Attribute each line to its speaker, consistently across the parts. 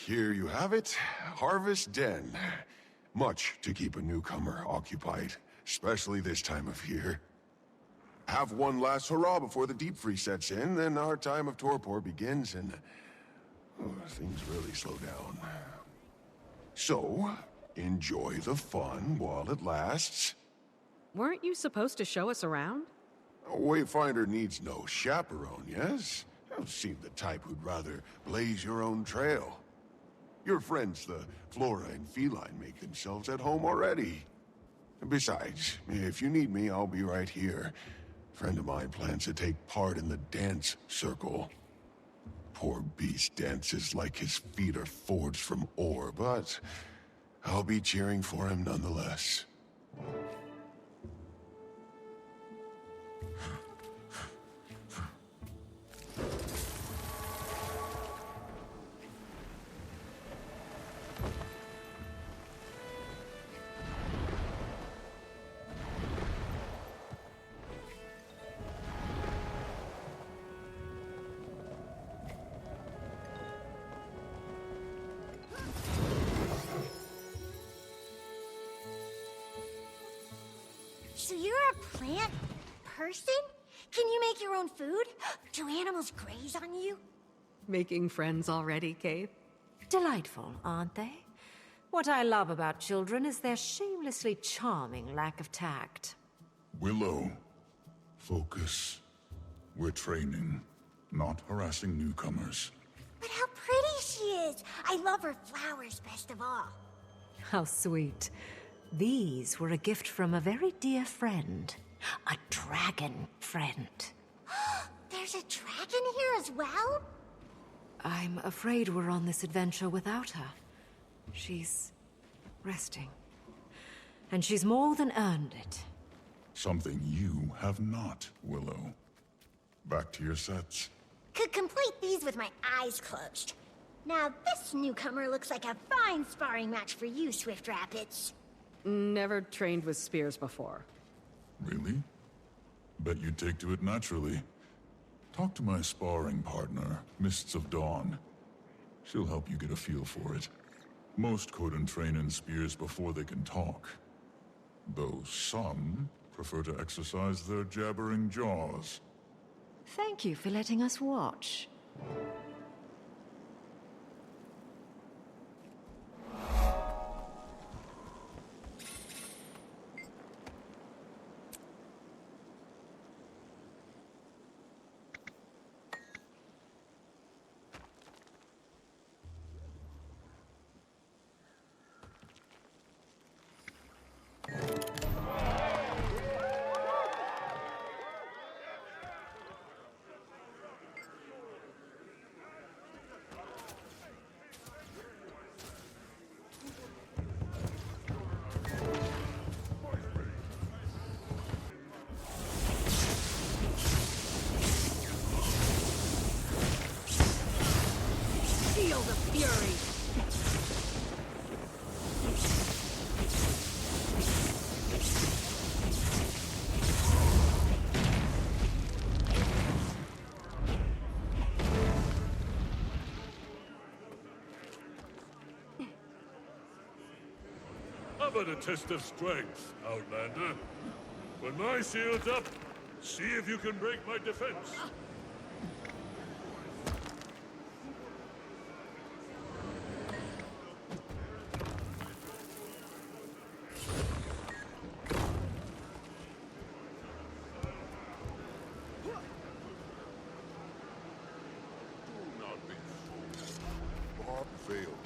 Speaker 1: Here you have it, Harvest Den. Much to keep a newcomer occupied, especially this time of year. Have one last hurrah before the deep freeze sets in, then our time of torpor begins and things really slow down. So, enjoy the fun while it lasts.
Speaker 2: Weren't you supposed to show us around?
Speaker 1: A wayfinder needs no chaperone, yes? You seem the type who'd rather blaze your own trail. Your friends, the flora and feline, make themselves at home already. Besides, if you need me, I'll be right here. A friend of mine plans to take part in the dance circle. Poor beast dances like his feet are forged from ore, but I'll be cheering for him nonetheless.
Speaker 3: So you're a plant person? Can you make your own food? Do animals graze on you?
Speaker 2: Making friends already, Kate?
Speaker 4: Delightful, aren't they? What I love about children is their shamelessly charming lack of tact.
Speaker 5: Willow, focus. We're training, not harassing newcomers.
Speaker 3: But how pretty she is! I love her flowers best of all.
Speaker 4: How sweet. These were a gift from a very dear friend. A dragon friend.
Speaker 3: There's a dragon here as well?
Speaker 4: I'm afraid we're on this adventure without her. She's resting. And she's more than earned it.
Speaker 5: Something you have not, Willow. Back to your sets.
Speaker 3: Could complete these with my eyes closed. Now this newcomer looks like a fine sparring match for you, Swift Rapids.
Speaker 2: Never trained with spears before.
Speaker 5: Really? Bet you'd take to it naturally. Talk to my sparring partner, Mists of Dawn. She'll help you get a feel for it. Most couldn't train in spears before they can talk. Though some prefer to exercise their jabbering jaws.
Speaker 4: Thank you for letting us watch.
Speaker 2: Feel the fury!
Speaker 6: How about a test of strength, Outlander? When my shield's up, see if you can break my defense.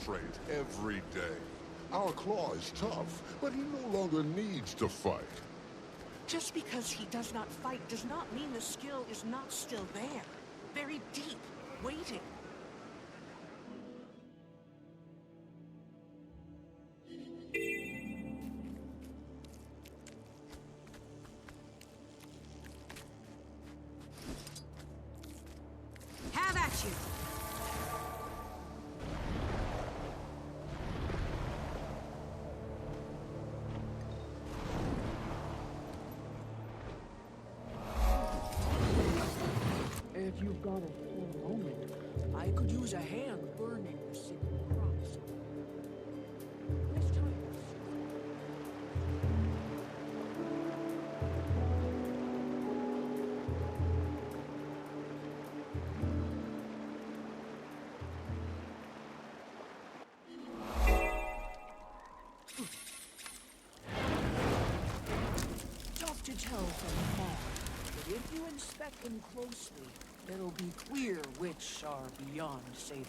Speaker 7: Trains every day. Our Claw is tough, but he no longer needs to fight.
Speaker 8: Just because he does not fight does not mean the skill is not still there. Buried deep, waiting.
Speaker 4: Have at you!
Speaker 9: If you've got a moment,
Speaker 8: inspect them closely, it'll be clear which are beyond saving.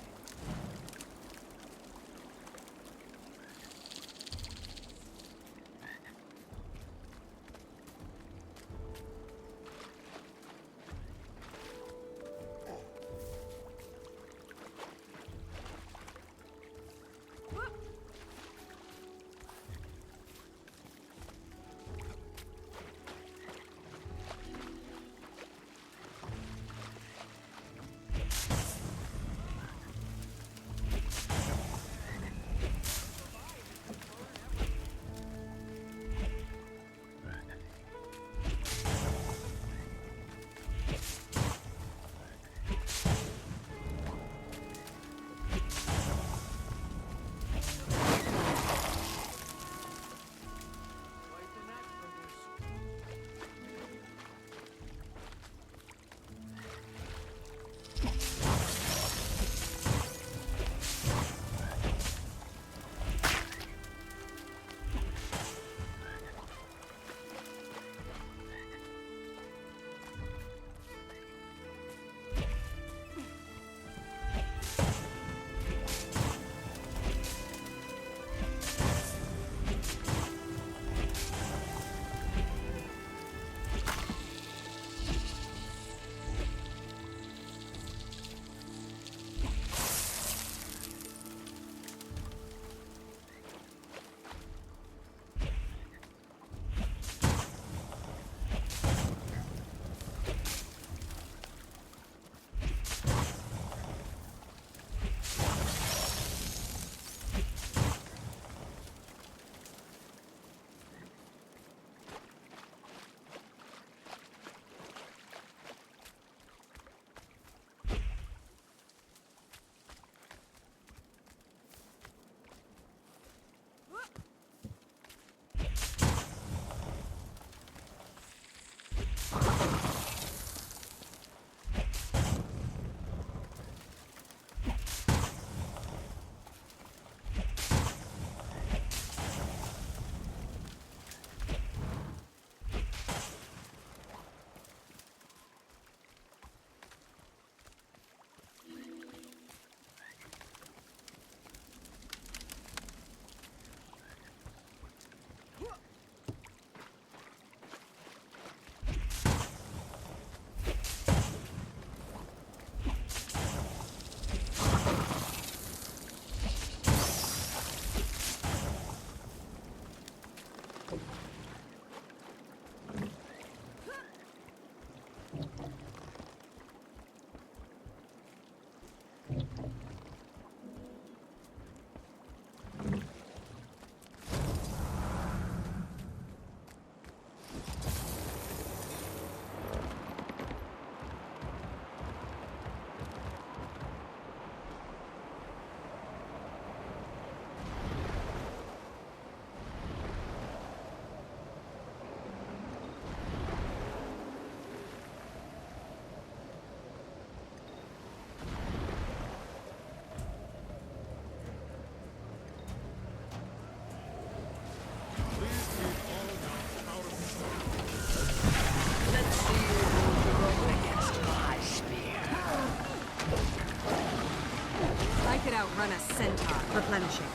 Speaker 2: Outrun a centaur, replenishing.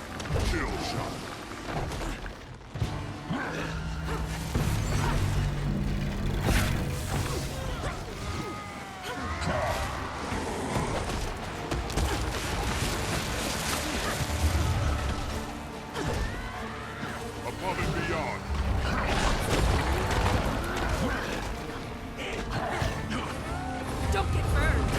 Speaker 7: Kill shot. Above and beyond.
Speaker 2: Don't get burned!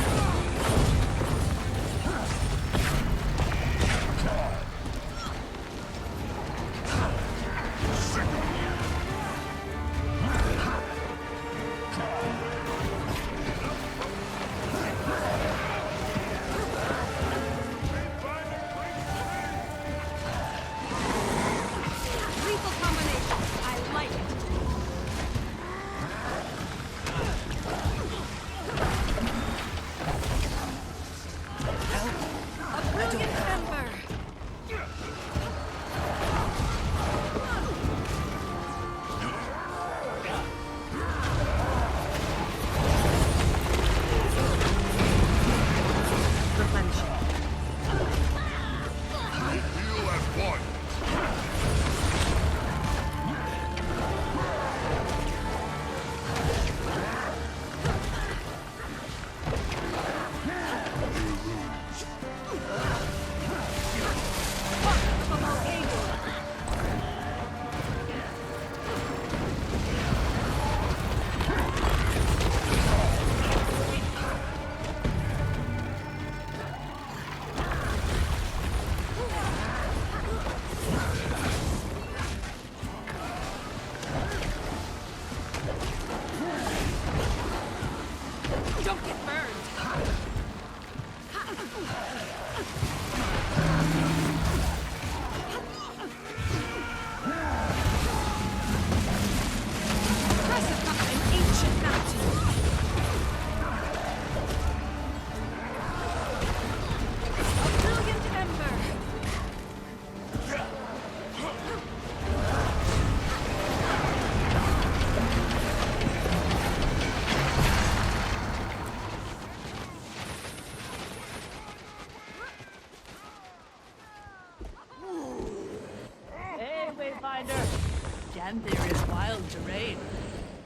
Speaker 2: Janthir is wild terrain.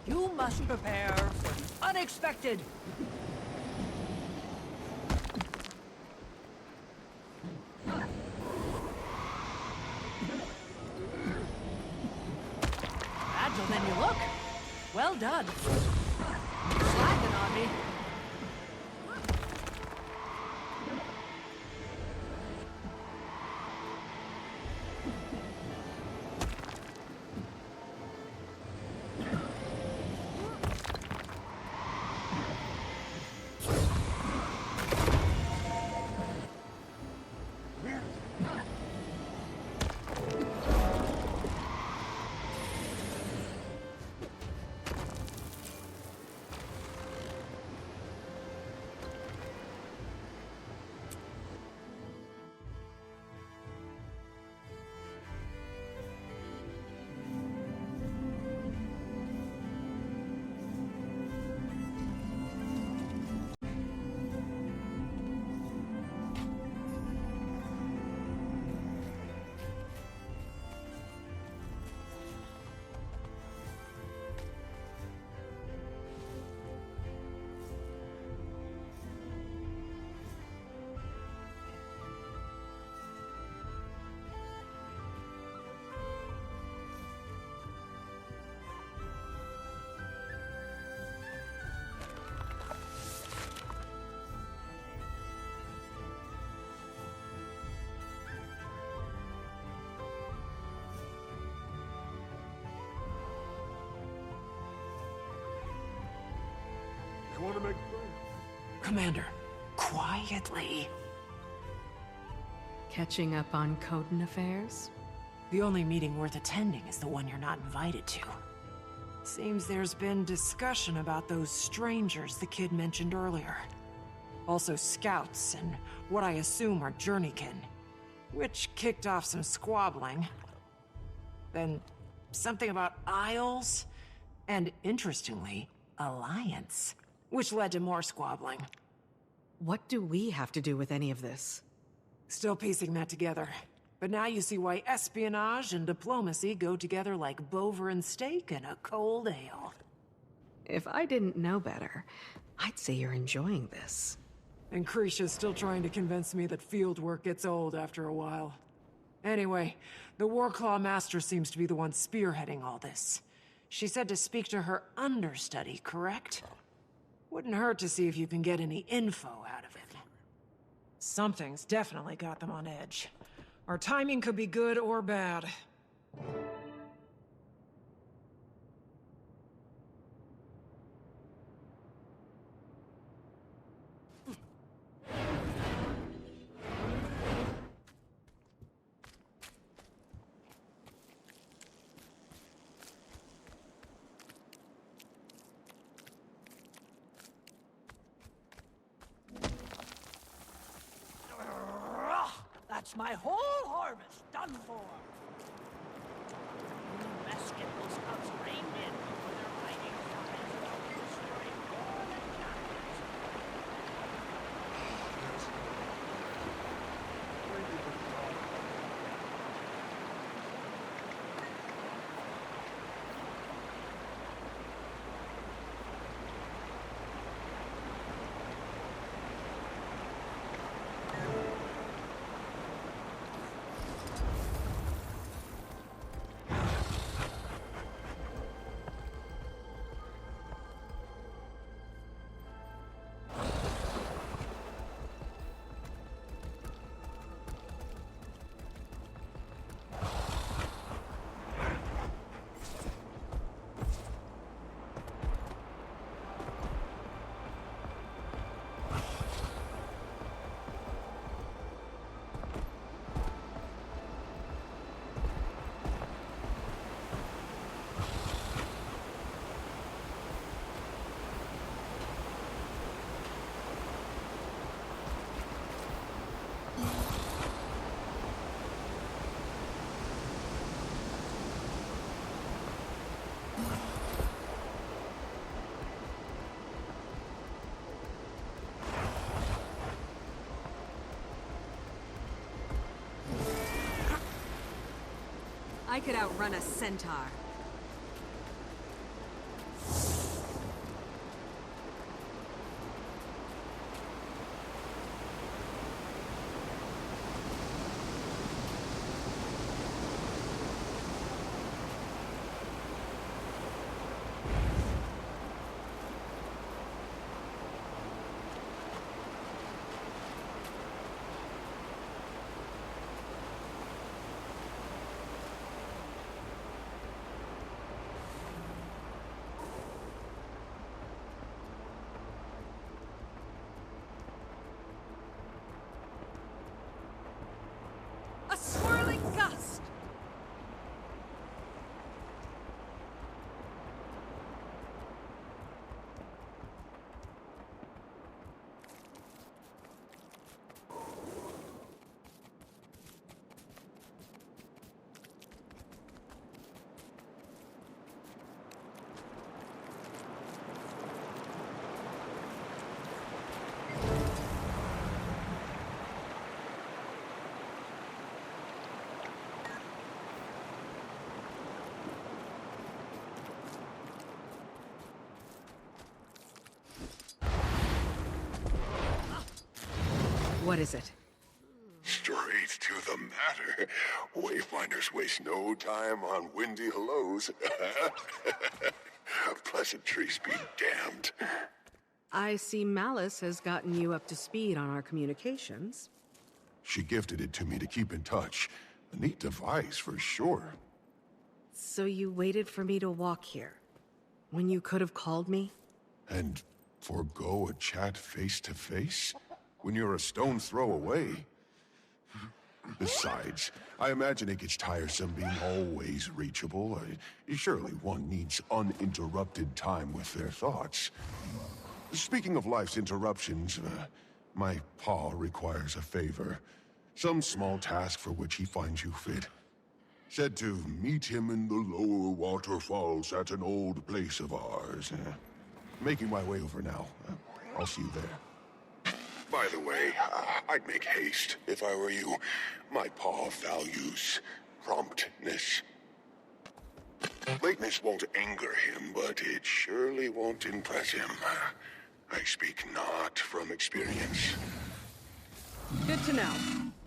Speaker 2: You must prepare for the unexpected. Agile than you look. Well done. Slacking on me.
Speaker 6: You want to make...
Speaker 8: Commander, quietly.
Speaker 2: Catching up on Coden affairs?
Speaker 8: The only meeting worth attending is the one you're not invited to. Seems there's been discussion about those strangers the kid mentioned earlier. Also scouts and what I assume are journeykin, which kicked off some squabbling. Then something about aisles, and interestingly, alliance, which led to more squabbling.
Speaker 2: What do we have to do with any of this?
Speaker 8: Still piecing that together. But now you see why espionage and diplomacy go together like Bover and steak and a cold ale.
Speaker 2: If I didn't know better, I'd say you're enjoying this.
Speaker 8: And Krisha's still trying to convince me that field work gets old after a while. Anyway, the Warclaw Master seems to be the one spearheading all this. She said to speak to her understudy, correct? Wouldn't hurt to see if you can get any info out of it. Something's definitely got them on edge. Our timing could be good or bad.
Speaker 2: That's my whole harvest done for. Rescue will scouts reined in for their fighting times about destroying more than giants. I could outrun a centaur.
Speaker 4: What is it?
Speaker 1: Straight to the matter. Wayfinders waste no time on windy hellos. Pleasantries be damned.
Speaker 9: I see Malice has gotten you up to speed on our communications.
Speaker 1: She gifted it to me to keep in touch. A neat device, for sure.
Speaker 9: So you waited for me to walk here, when you could have called me?
Speaker 1: And forego a chat face-to-face? When you're a stone's throw away? Besides, I imagine it gets tiresome being always reachable. Surely one needs uninterrupted time with their thoughts. Speaking of life's interruptions, my paw requires a favor. Some small task for which he finds you fit. Said to meet him in the lower waterfalls at an old place of ours. Making my way over now. I'll see you there. By the way, I'd make haste if I were you. My paw values promptness. Lateness won't anger him, but it surely won't impress him. I speak not from experience.
Speaker 9: Good to know.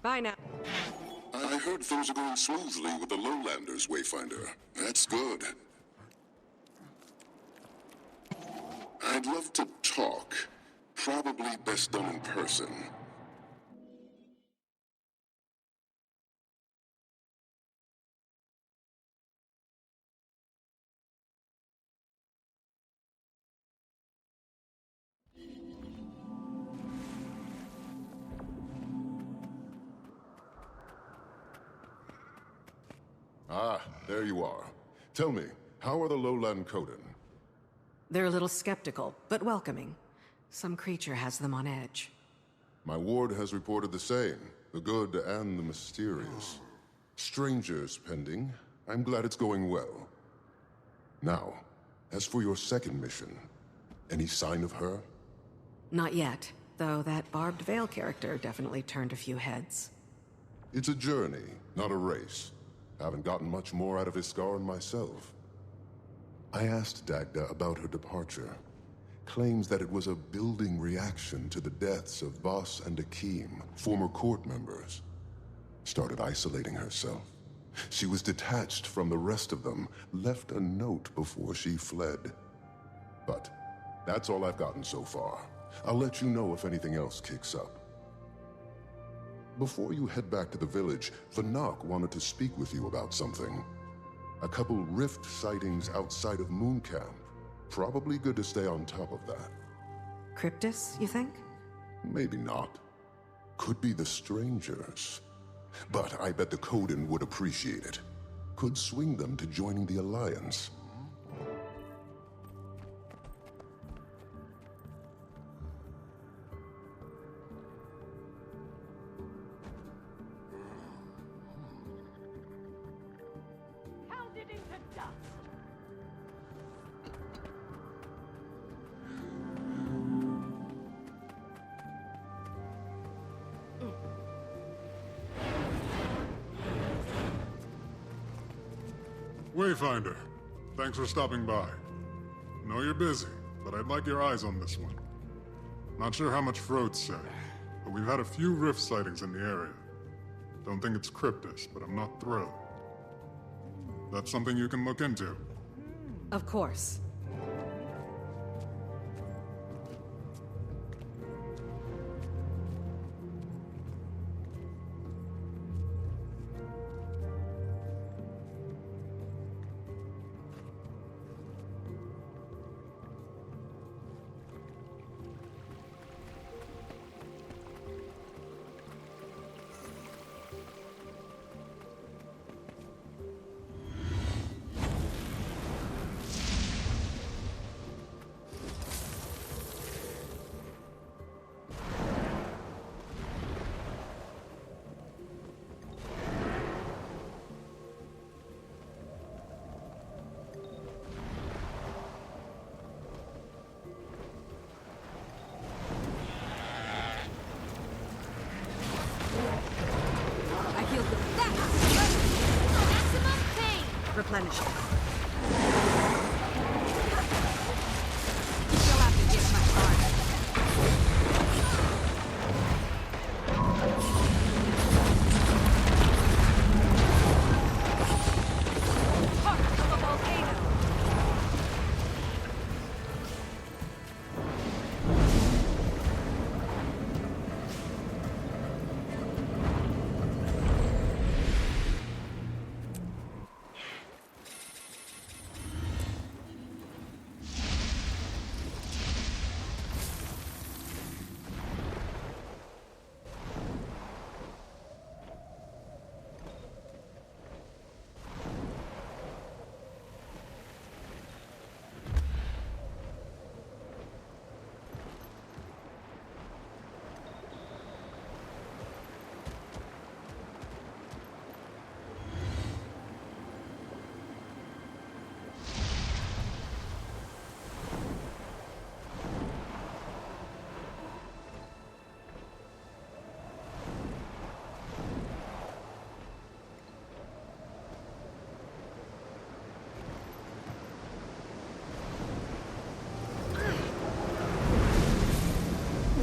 Speaker 9: Bye now.
Speaker 7: I heard things are going smoothly with the Lowlanders, Wayfinder. That's good. I'd love to talk. Probably best done in person. Ah, there you are. Tell me, how are the Lowland Coden?
Speaker 9: They're a little skeptical, but welcoming. Some creature has them on edge.
Speaker 7: My ward has reported the same, the good and the mysterious. Strangers pending. I'm glad it's going well. Now, as for your second mission, any sign of her?
Speaker 9: Not yet, though that Barbed Veil character definitely turned a few heads.
Speaker 7: It's a journey, not a race. Haven't gotten much more out of Iskaran myself. I asked Dagda about her departure. Claims that it was a building reaction to the deaths of Voss and Akeem, former court members. Started isolating herself. She was detached from the rest of them, left a note before she fled. But that's all I've gotten so far. I'll let you know if anything else kicks up. Before you head back to the village, Vanak wanted to speak with you about something. A couple rift sightings outside of Moon Camp. Probably good to stay on top of that.
Speaker 9: Cryptus, you think?
Speaker 7: Maybe not. Could be the strangers. But I bet the Coden would appreciate it. Could swing them to joining the Alliance.
Speaker 2: Pounded into dust.
Speaker 10: Wayfinder, thanks for stopping by. Know you're busy, but I'd like your eyes on this one. Not sure how much Frode said, but we've had a few rift sightings in the area. Don't think it's Cryptus, but I'm not thrilled. That's something you can look into.
Speaker 9: Of course.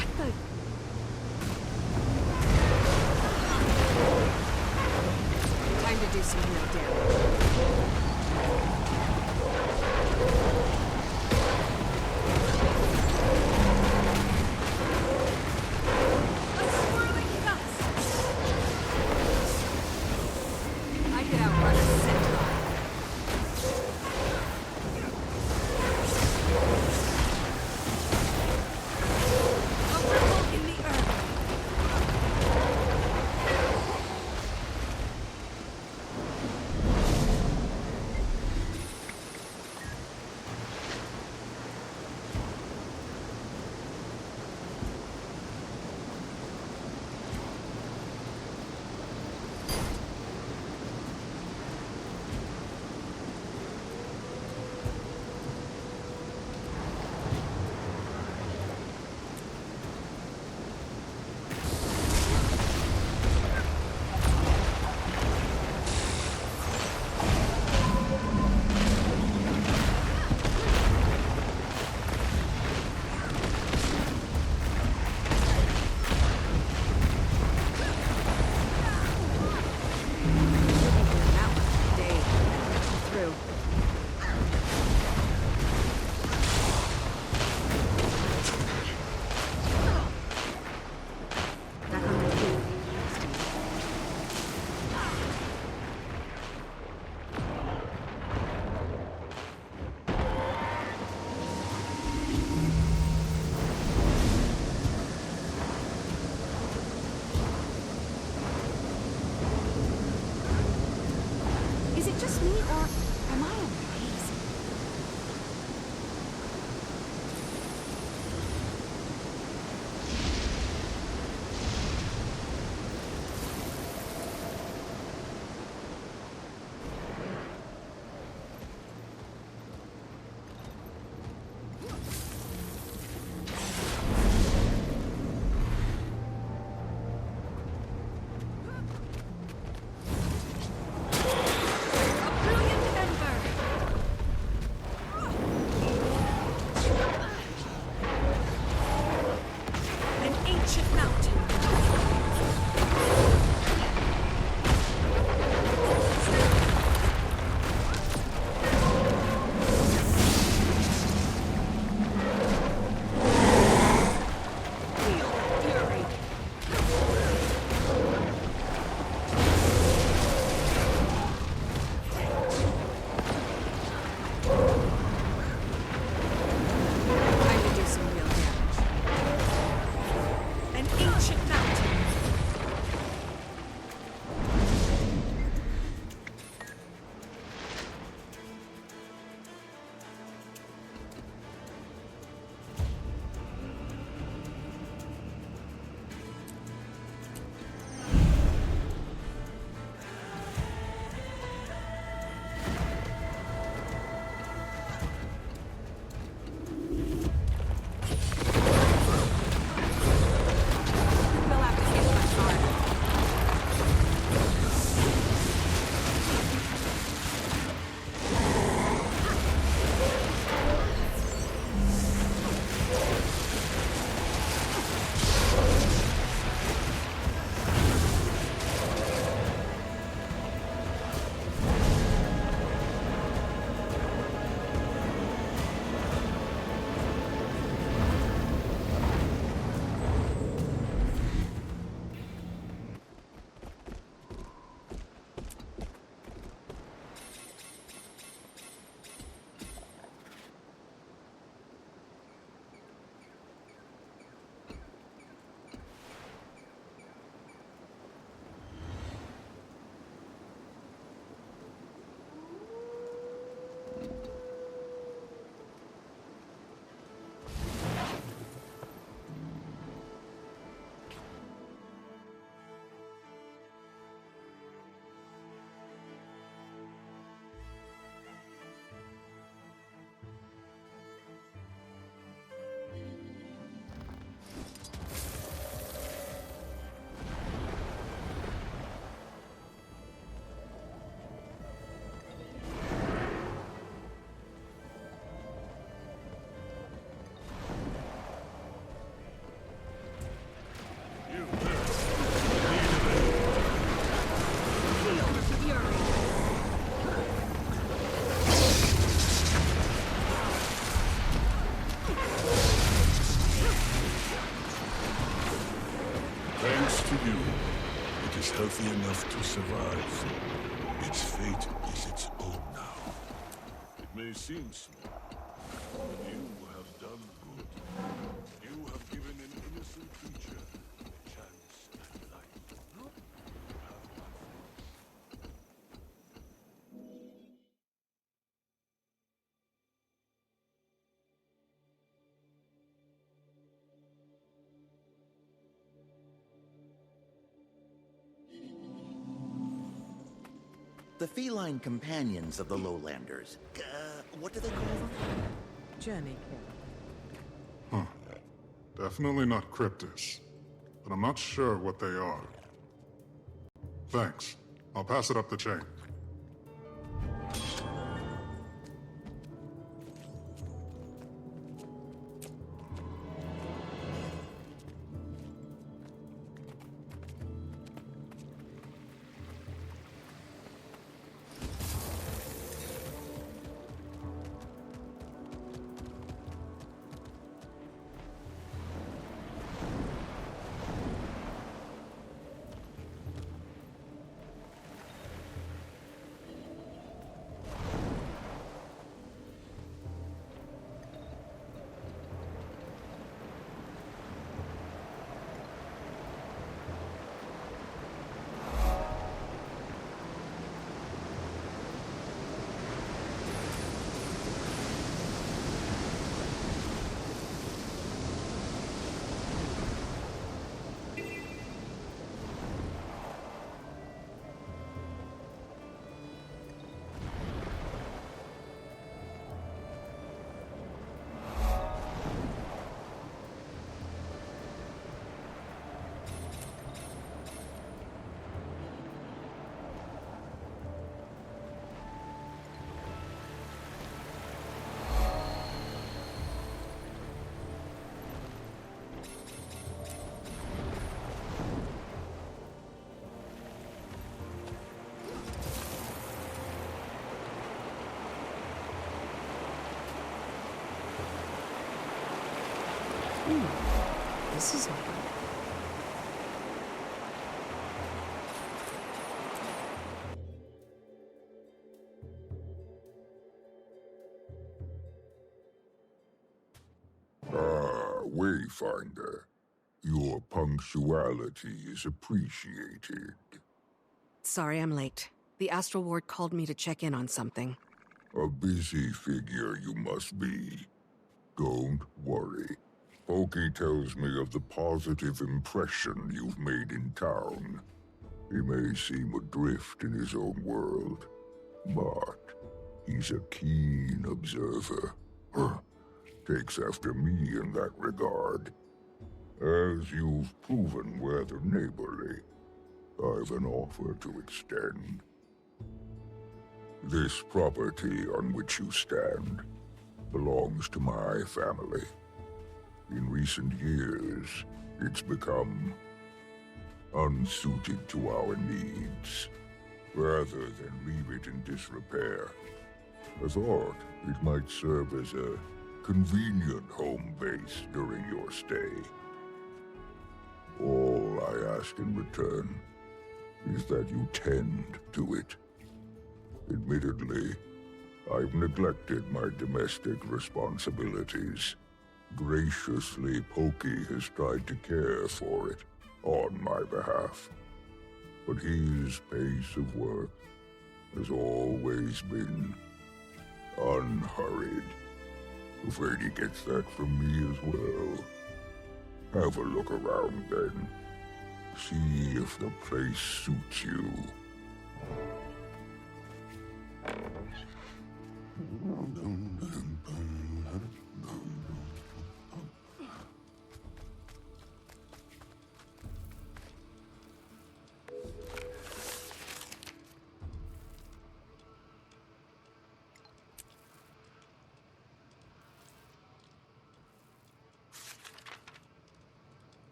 Speaker 4: What the?
Speaker 9: Time to do some real damage.
Speaker 4: A swirling gust! I could outrun a centaur. A ripple in the earth.
Speaker 9: That was Dave. Through. Back on my feet.
Speaker 3: Is it just me, or am I amazing?
Speaker 4: A brilliant ember! An ancient mountain. Wheel, fury.
Speaker 9: Time to do some real damage.
Speaker 4: An ancient mountain.
Speaker 5: thanks to you, it is healthy enough to survive. Its fate is its own now. It may seem small, but you have done good. You have given an innocent creature a chance at life. You have my thanks.
Speaker 11: The feline companions of the lowlanders. What do they call them?
Speaker 9: Journey
Speaker 10: Huh. Definitely not Cryptus. But I'm not sure what they are. Thanks. I'll pass it up the chain.
Speaker 9: This is new.
Speaker 5: Wayfinder. Your punctuality is appreciated.
Speaker 9: Sorry I'm late. The Astral Ward called me to check in on something.
Speaker 5: A busy figure you must be. Don't worry. Pokey tells me of the positive impression you've made in town. He may seem adrift in his own world, but he's a keen observer. Takes after me in that regard. As you've proven rather neighborly, I've an offer to extend. This property on which you stand belongs to my family. In recent years, it's become unsuited to our needs. Rather than leave it in disrepair, I thought it might serve as a convenient home base during your stay. All I ask in return is that you tend to it. Admittedly, I've neglected my domestic responsibilities. Graciously, Pokey has tried to care for it on my behalf. But his pace of work has always been unhurried. Afraid he gets that from me as well. Have a look around then. See if the place suits you.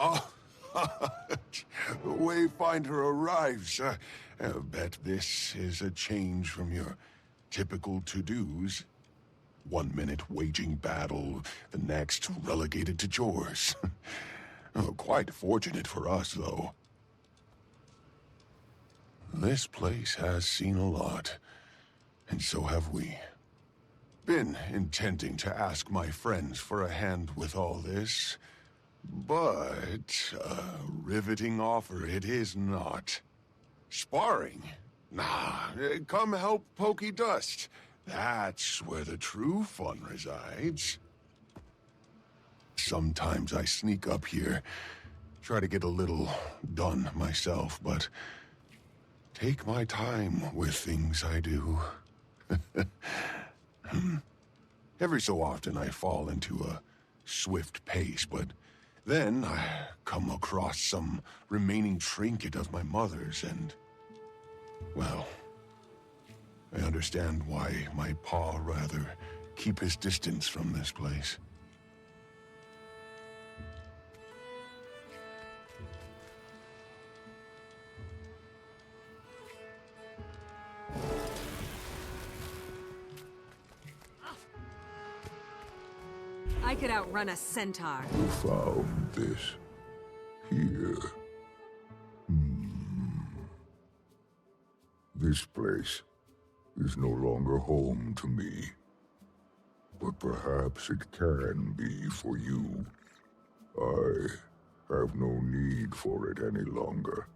Speaker 1: Oh, Wayfinder arrives. I bet this is a change from your typical to-dos. 1 minute waging battle, the next relegated to chores. Oh, quite fortunate for us, though. This place has seen a lot, and so have we. Been intending to ask my friends for a hand with all this, but a riveting offer it is not. Sparring? Nah, come help Pokey Dust. That's where the true fun resides. Sometimes I sneak up here, try to get a little done myself, but take my time with things I do. Every so often I fall into a swift pace, but then I come across some remaining trinket of my mother's and, well, I understand why my pa rather keep his distance from this place.
Speaker 9: I could outrun a centaur.
Speaker 5: You found this here. This place is no longer home to me. But perhaps it can be for you. I have no need for it any longer.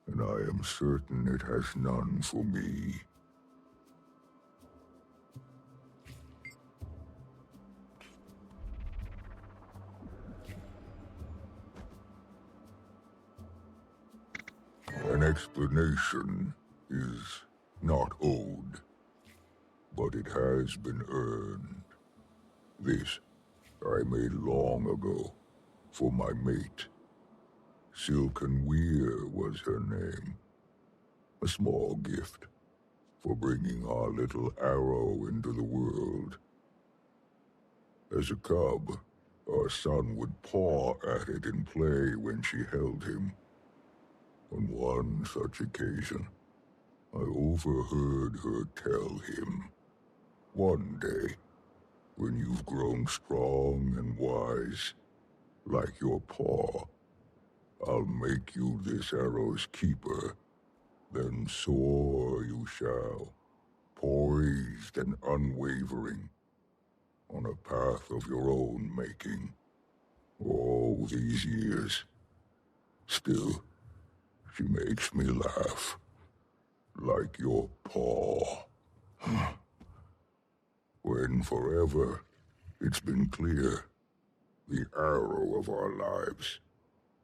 Speaker 5: And I am certain it has none for me. An explanation is not owed, but it has been earned. This I made long ago for my mate. Silken Weir was her name. A small gift for bringing our little arrow into the world. As a cub, our son would paw at it in play when she held him. On one such occasion, I overheard her tell him, "One day, when you've grown strong and wise, like your paw, I'll make you this arrow's keeper. Then soar you shall, poised and unwavering, on a path of your own making. All these years, still, she makes me laugh, like your paw. When forever, it's been clear, the arrow of our lives,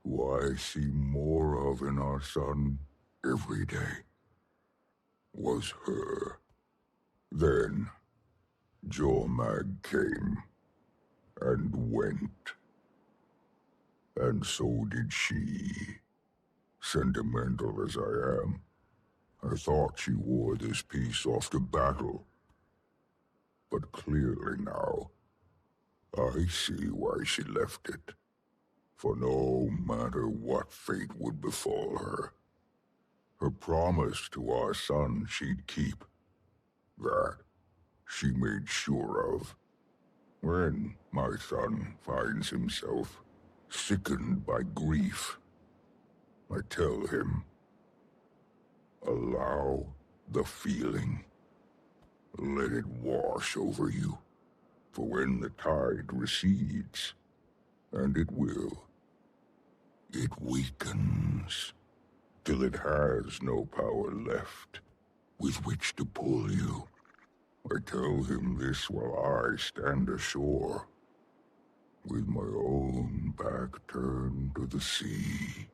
Speaker 5: who I see more of in our son every day, was her. Then, Jormag came, and went. And so did she. Sentimental as I am, I thought she wore this piece off to battle. But clearly now, I see why she left it. For no matter what fate would befall her, her promise to our son she'd keep, that she made sure of. When my son finds himself sickened by grief, I tell him, allow the feeling. Let it wash over you. For when the tide recedes, and it will, it weakens, till it has no power left with which to pull you. I tell him this while I stand ashore, with my own back turned to the sea.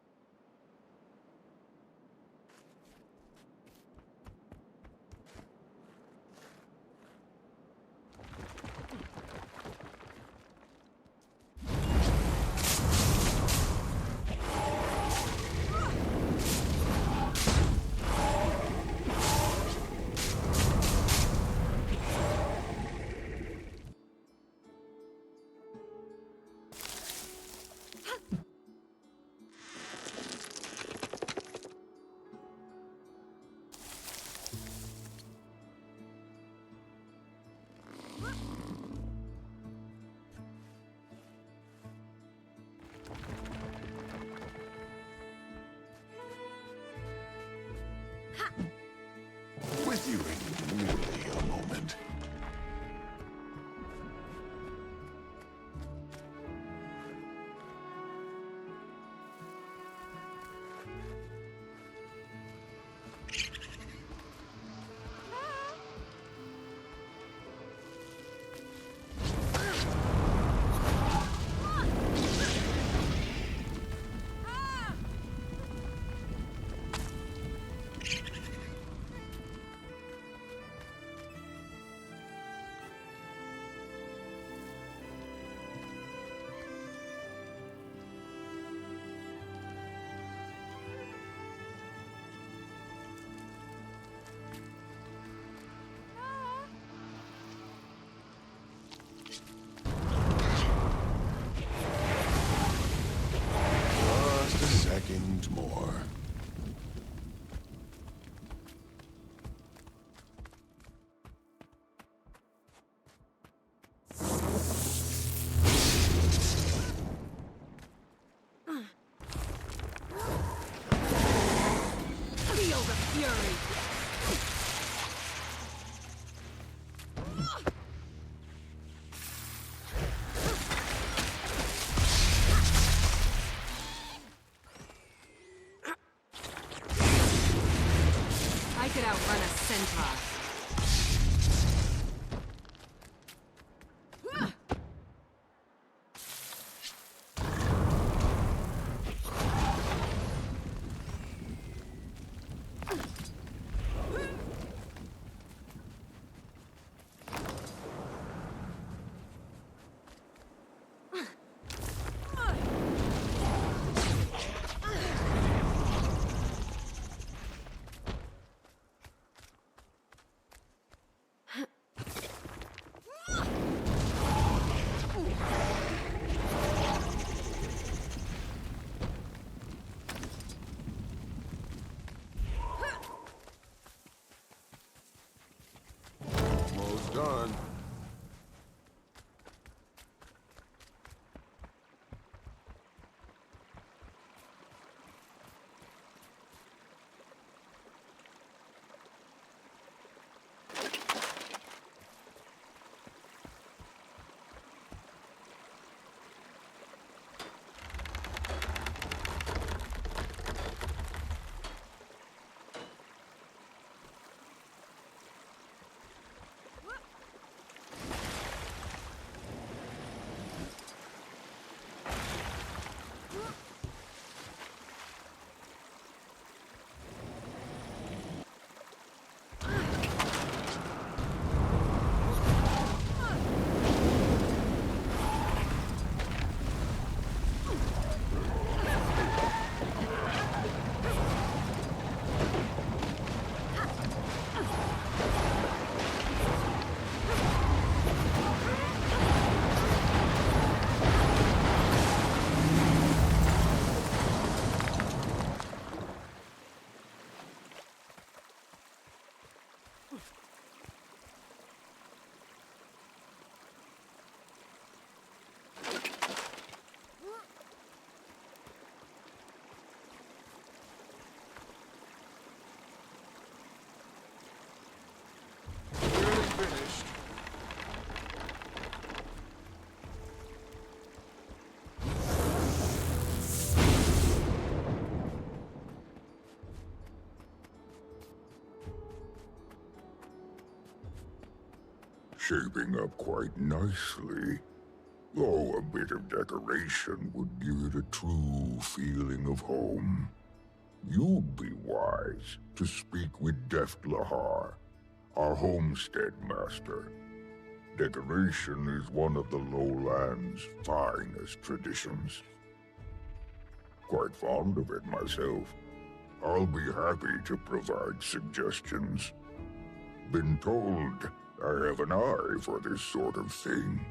Speaker 1: you in merely a moment. Just a second more.
Speaker 9: Feel the fury! I could outrun a centaur.
Speaker 1: Almost done. Nearly finished.
Speaker 5: Shaping up quite nicely. Though a bit of decoration would give it a true feeling of home. You'd be wise to speak with Deft Lahar, our Homestead master. Decoration is one of the lowlands' finest traditions. Quite fond of it myself. I'll be happy to provide suggestions. Been told I have an eye for this sort of thing.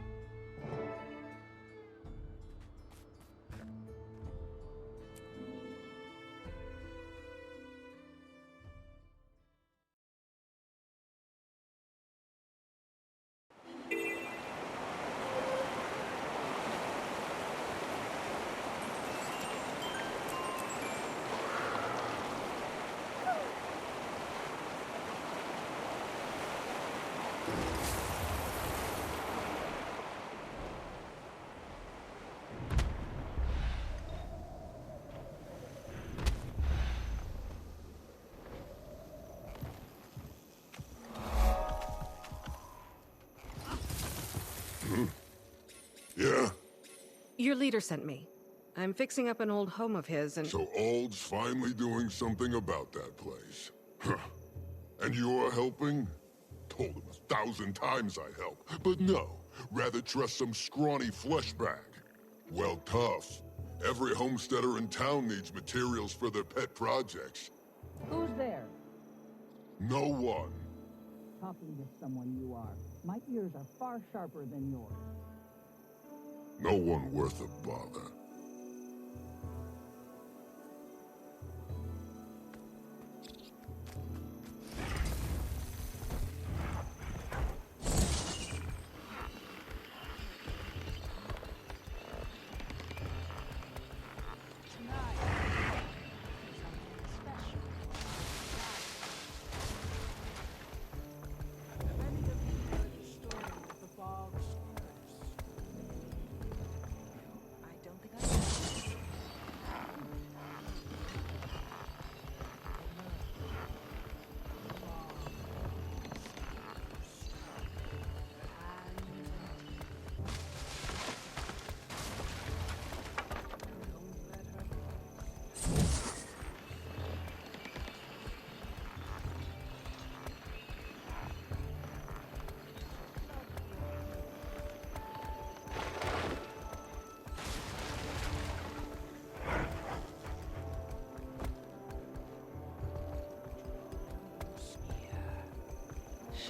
Speaker 9: Your leader sent me. I'm fixing up an old home of his and...
Speaker 7: So Ald's finally doing something about that place. Huh. And you're helping? Told him 1,000 times I'd help, but no. Rather trust some scrawny fleshbag. Well, tough. Every homesteader in town needs materials for their pet projects.
Speaker 2: Who's there?
Speaker 7: No one.
Speaker 2: Talking to someone you are. My ears are far sharper than yours.
Speaker 7: No one worth a bother.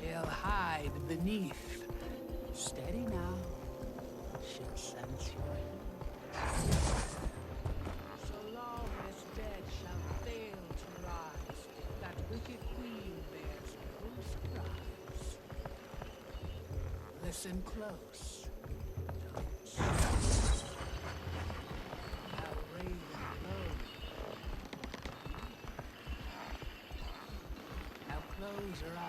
Speaker 2: She'll hide beneath. Steady now. She'll sense your heat. So long as dead shall fail to rise, that wicked queen bears no surprise. Listen close. Don't stop. Now raven low. Now close her eyes.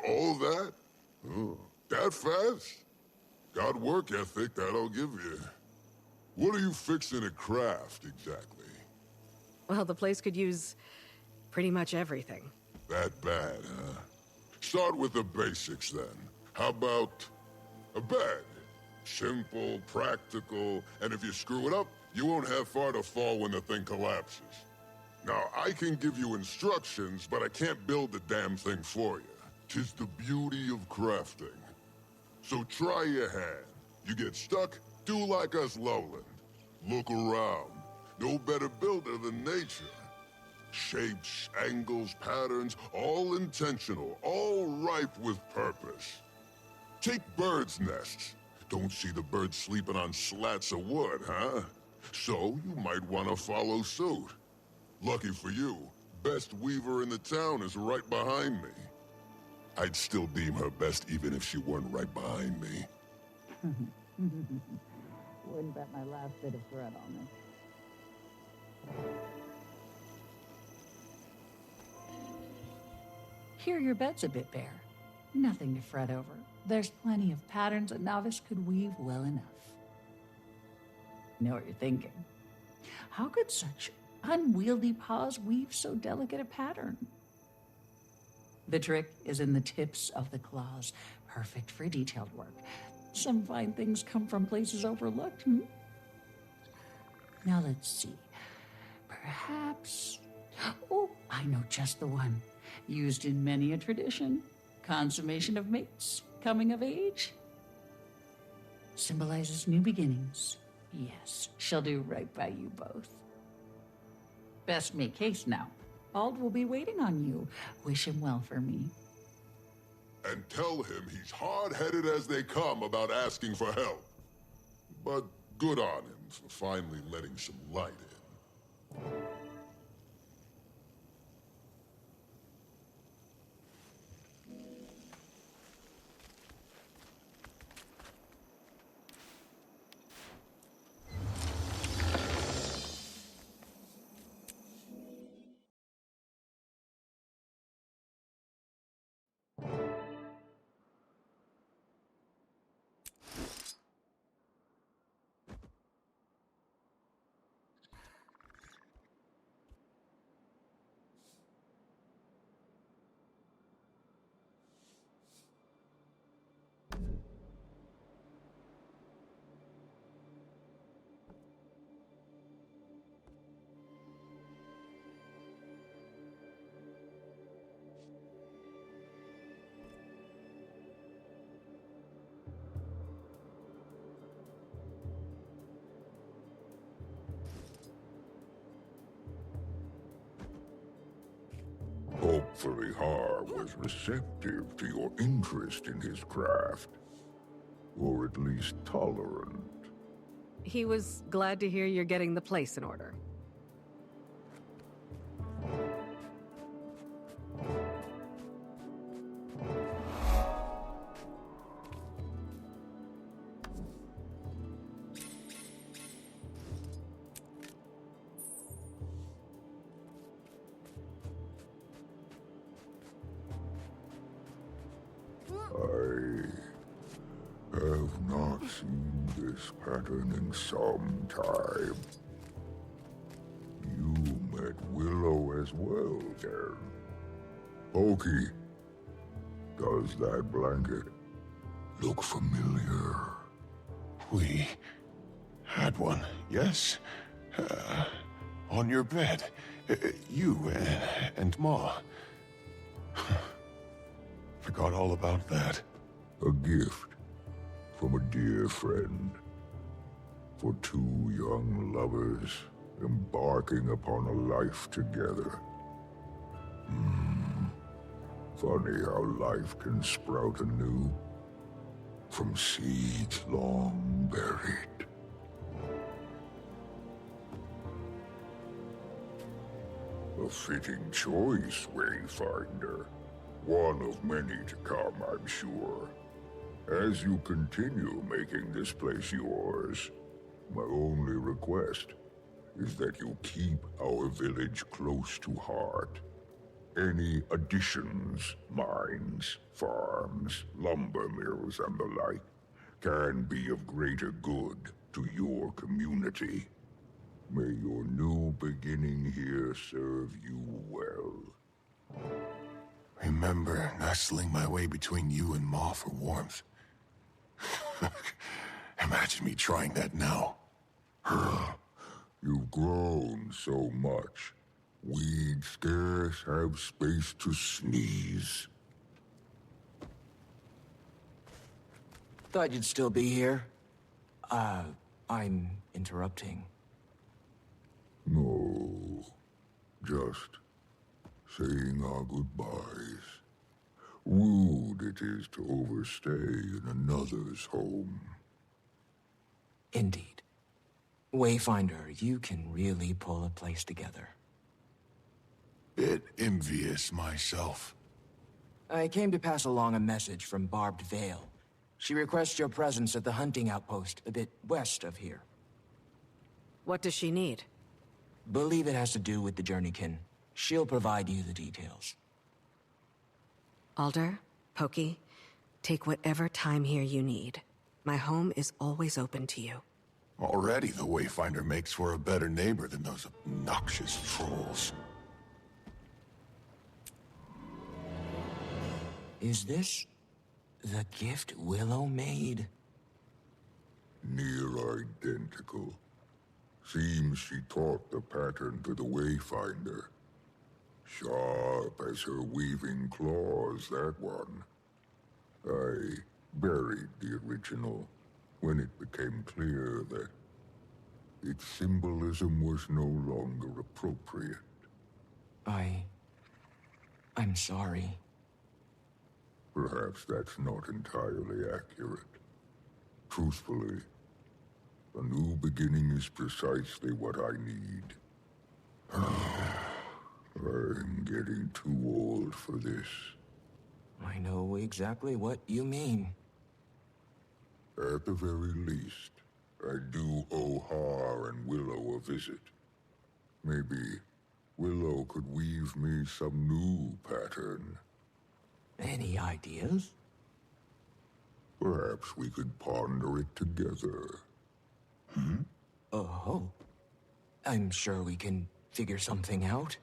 Speaker 2: All that? Oh, that fast? Got work ethic, that I'll give you. What are you fixing to craft, exactly?
Speaker 9: Well, the place could use pretty much everything.
Speaker 7: That bad, huh? Start with the basics, then. How about a bed? Simple, practical, and if you screw it up, you won't have far to fall when the thing collapses. Now, I can give you instructions, but I can't build the damn thing for you. 'Tis the beauty of crafting. So try your hand. You get stuck, do like us lowland. Look around. No better builder than nature. Shapes, angles, patterns, all intentional, all ripe with purpose. Take birds' nests. Don't see the birds sleeping on slats of wood, huh? So you might want to follow suit. Lucky for you, best weaver in the town is right behind me. I'd still deem her best even if she weren't right behind me.
Speaker 2: Wouldn't bet my last bit of thread on
Speaker 12: Here your bed's a bit bare. Nothing to fret over. There's plenty of patterns a novice could weave well enough. Know what you're thinking. How could such unwieldy paws weave so delicate a pattern? The trick is in the tips of the claws, perfect for detailed work. Some fine things come from places overlooked. Now let's see. Perhaps... Oh, I know just the one. Used in many a tradition. Consummation of mates, coming of age. Symbolizes new beginnings. Yes, she'll do right by you both. Best make haste now. Ald will be waiting on you. Wish him well for me.
Speaker 2: And tell him he's hard-headed as they come about asking for help. But good on him for finally letting some light in.
Speaker 13: Hopefully Har was receptive to your interest in his craft. Or at least tolerant.
Speaker 9: He was glad to hear you're getting the place in order.
Speaker 13: I have not seen this pattern in some time. You met Willow as well, then. Oki, does that blanket look familiar?
Speaker 1: We had one, yes? On your bed. You and Ma. Forgot all about that.
Speaker 13: A gift from a dear friend. For two young lovers embarking upon a life together. Funny how life can sprout anew from seeds long buried. A fitting choice, Wayfinder. One of many to come, I'm sure. As you continue making this place yours, my only request is that you keep our village close to heart. Any additions, mines, farms, lumber mills, and the like, can be of greater good to your community. May your new beginning here serve you well.
Speaker 1: Remember nestling my way between you and Ma for warmth. Imagine me trying that now.
Speaker 13: You've grown so much. We'd scarce have space to sneeze.
Speaker 14: Thought you'd still be here. I'm interrupting.
Speaker 13: No. Just saying our goodbyes. Rude it is to overstay in another's home.
Speaker 14: Indeed. Wayfinder, you can really pull a place together.
Speaker 1: Bit envious myself.
Speaker 14: I came to pass along a message from Barbed Vale. She requests your presence at the hunting outpost a bit west of here.
Speaker 9: What does she need?
Speaker 14: Believe it has to do with the Journeykin. She'll provide you the details.
Speaker 9: Alder, Pokey, take whatever time here you need. My home is always open to you.
Speaker 1: Already the Wayfinder makes for a better neighbor than those obnoxious trolls.
Speaker 14: Is this the gift Willow made?
Speaker 13: Near identical. Seems she taught the pattern to the Wayfinder. Sharp as her weaving claws, that one. I buried the original when it became clear that its symbolism was no longer appropriate.
Speaker 14: I'm sorry.
Speaker 13: Perhaps that's not entirely accurate. Truthfully, a new beginning is precisely what I need. I'm getting too old for this.
Speaker 14: I know exactly what you mean.
Speaker 13: At the very least, I do owe Har and Willow a visit. Maybe Willow could weave me some new pattern.
Speaker 14: Any ideas?
Speaker 13: Perhaps we could ponder it together.
Speaker 14: Oh. I'm sure we can figure something out.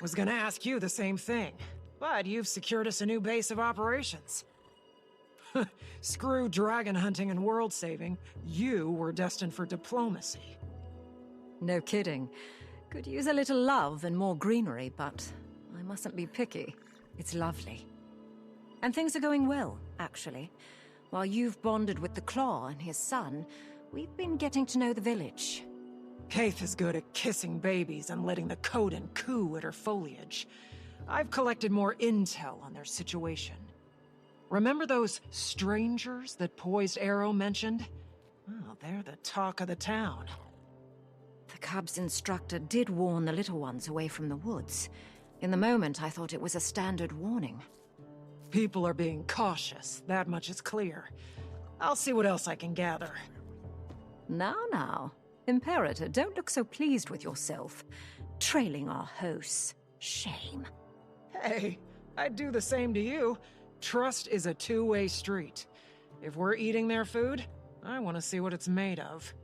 Speaker 8: Was gonna ask you the same thing, but you've secured us a new base of operations. Screw dragon hunting and world saving. You were destined for diplomacy.
Speaker 4: No kidding. Could use a little love and more greenery, but I mustn't be picky. It's lovely. And things are going well, actually. While you've bonded with the Claw and his son, we've been getting to know the village.
Speaker 8: Kaith is good at kissing babies and letting the Coden coo at her foliage. I've collected more intel on their situation. Remember those strangers that Poised Arrow mentioned? Well, they're the talk of the town.
Speaker 4: The cub's instructor did warn the little ones away from the woods. In the moment, I thought it was a standard warning.
Speaker 8: People are being cautious, that much is clear. I'll see what else I can gather.
Speaker 4: Now. Imperator, don't look so pleased with yourself. Trailing our hosts. Shame.
Speaker 8: Hey, I'd do the same to you. Trust is a two-way street. If we're eating their food, I want to see what it's made of.